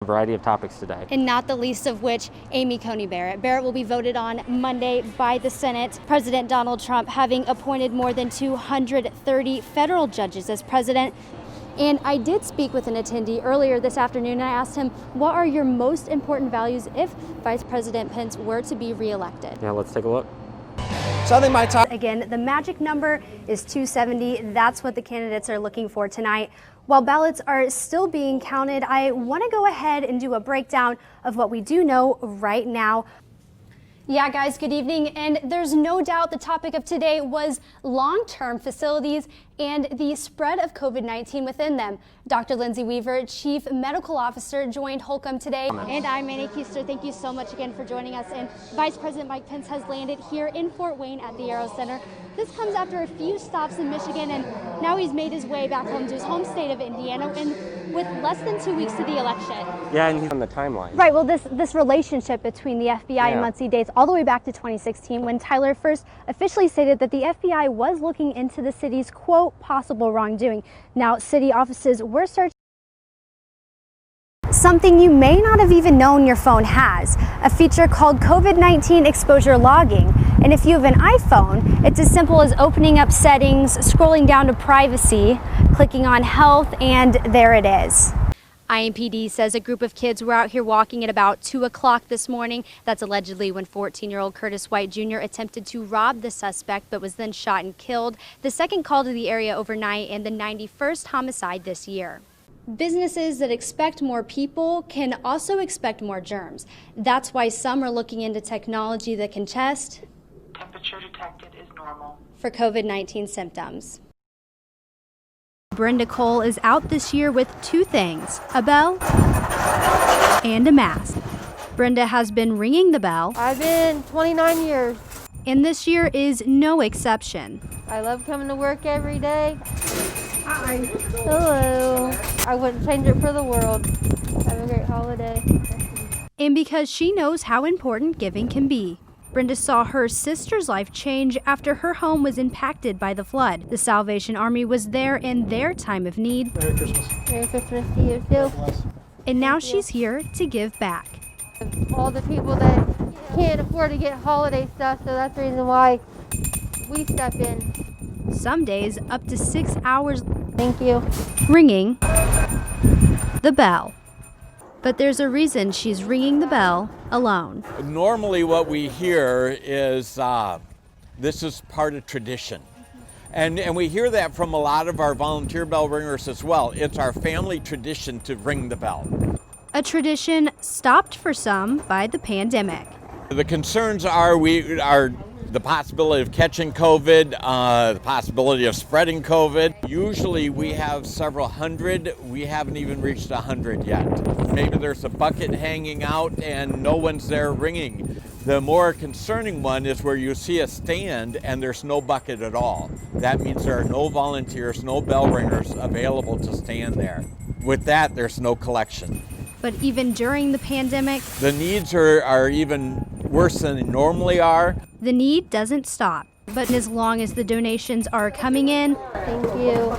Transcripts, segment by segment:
variety of topics today. And not the least of which, Amy Coney Barrett. Barrett will be voted on Monday by the Senate. President Donald Trump having appointed more than 230 federal judges as president. And I did speak with an attendee earlier this afternoon, and I asked him, what are your most important values if Vice President Pence were to be reelected? Yeah, let's take a look. Something might talk. Again, the magic number is 270. That's what the candidates are looking for tonight. While ballots are still being counted, I want to go ahead and do a breakdown of what we do know right now. Yeah, guys, good evening. And there's no doubt the topic of today was long-term facilities and the spread of COVID-19 within them. Dr. Lindsay Weaver, Chief Medical Officer, joined Holcomb today. And I'm Manny Keister. Thank you so much again for joining us. And Vice President Mike Pence has landed here in Fort Wayne at the Aero Center. This comes after a few stops in Michigan, and now he's made his way back home to his home state of Indiana, and with less than 2 weeks to the election. Yeah, and he's on the timeline. Right, well, this relationship between the FBI and Muncie dates all the way back to 2016, when Tyler first officially stated that the FBI was looking into the city's, quote, possible wrongdoing. Now, city offices were searching something you may not have even known your phone has, a feature called COVID-19 exposure logging. And if you have an iPhone, it's as simple as opening up settings, scrolling down to privacy, clicking on health, and there it is. IMPD says a group of kids were out here walking at about 2 o'clock this morning. That's allegedly when 14-year-old Curtis White Jr. attempted to rob the suspect but was then shot and killed. The second call to the area overnight and the 91st homicide this year. Businesses that expect more people can also expect more germs. That's why some are looking into technology that can test temperature detected is normal for COVID-19 symptoms. Brenda Cole is out this year with two things, a bell and a mask. Brenda has been ringing the bell. I've been 29 years. And this year is no exception. I love coming to work every day. Hi. Hello. I wouldn't change it for the world. Have a great holiday. And because she knows how important giving can be. Brenda saw her sister's life change after her home was impacted by the flood. The Salvation Army was there in their time of need. Merry Christmas. Merry Christmas to you too. And now she's here to give back. All the people that can't afford to get holiday stuff, so that's the reason why we step in. Some days up to 6 hours. Thank you. Ringing the bell. But there's a reason she's ringing the bell alone. Normally what we hear is this is part of tradition. And we hear that from a lot of our volunteer bell ringers as well. It's our family tradition to ring the bell. A tradition stopped for some by the pandemic. The concerns are the possibility of catching COVID, the possibility of spreading COVID. Usually we have several hundred. We haven't even reached 100 yet. Maybe there's a bucket hanging out and no one's there ringing. The more concerning one is where you see a stand and there's no bucket at all. That means there are no volunteers, no bell ringers available to stand there. With that, there's no collection. But even during the pandemic, the needs are even worse than they normally are. The need doesn't stop. But as long as the donations are coming in, thank you.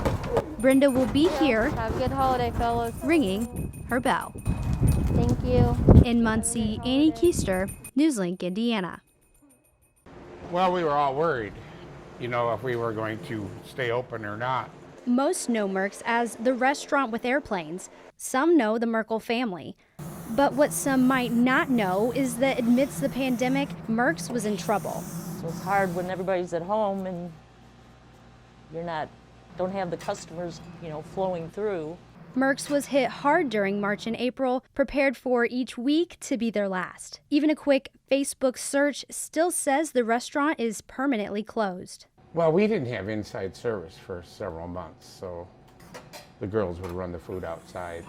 Brenda will be here. Have a good holiday, fellas. Ringing her bell. Thank you. In Muncie, Annie Keister, Newslink, Indiana. Well, we were all worried, if we were going to stay open or not. Most know Merck's as the restaurant with airplanes. Some know the Merkel family. But what some might not know is that amidst the pandemic, Merck's was in trouble. So it's hard when everybody's at home and don't have the customers, flowing through. Merck's was hit hard during March and April, prepared for each week to be their last. Even a quick Facebook search still says the restaurant is permanently closed. Well, we didn't have inside service for several months, so the girls would run the food outside.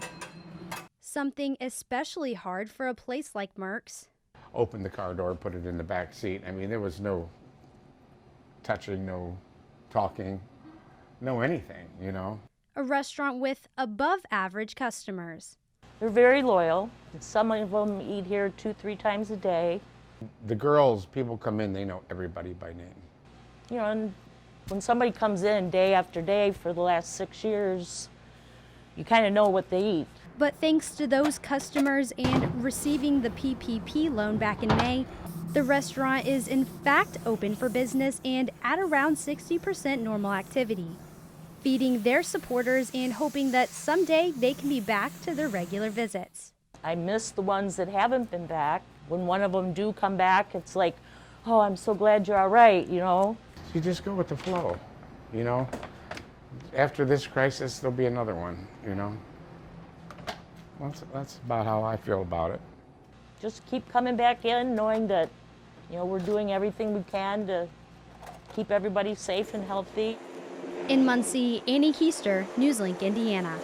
Something especially hard for a place like Merck's. Open the car door, put it in the back seat. I mean, there was no touching, no talking, no anything, A restaurant with above average customers. They're very loyal. Some of them eat here 2-3 times a day. The girls, people come in, they know everybody by name. And when somebody comes in day after day for the last 6 years, you kind of know what they eat. But thanks to those customers and receiving the PPP loan back in May, the restaurant is in fact open for business and at around 60% normal activity, feeding their supporters and hoping that someday they can be back to their regular visits. I miss the ones that haven't been back. When one of them do come back, it's like, oh, I'm so glad you're all right, you know? You just go with the flow, you know? After this crisis, there'll be another one, you know? That's about how I feel about it. Just keep coming back in, knowing that, you know, we're doing everything we can to keep everybody safe and healthy. In Muncie, Annie Keister, NewsLink, Indiana.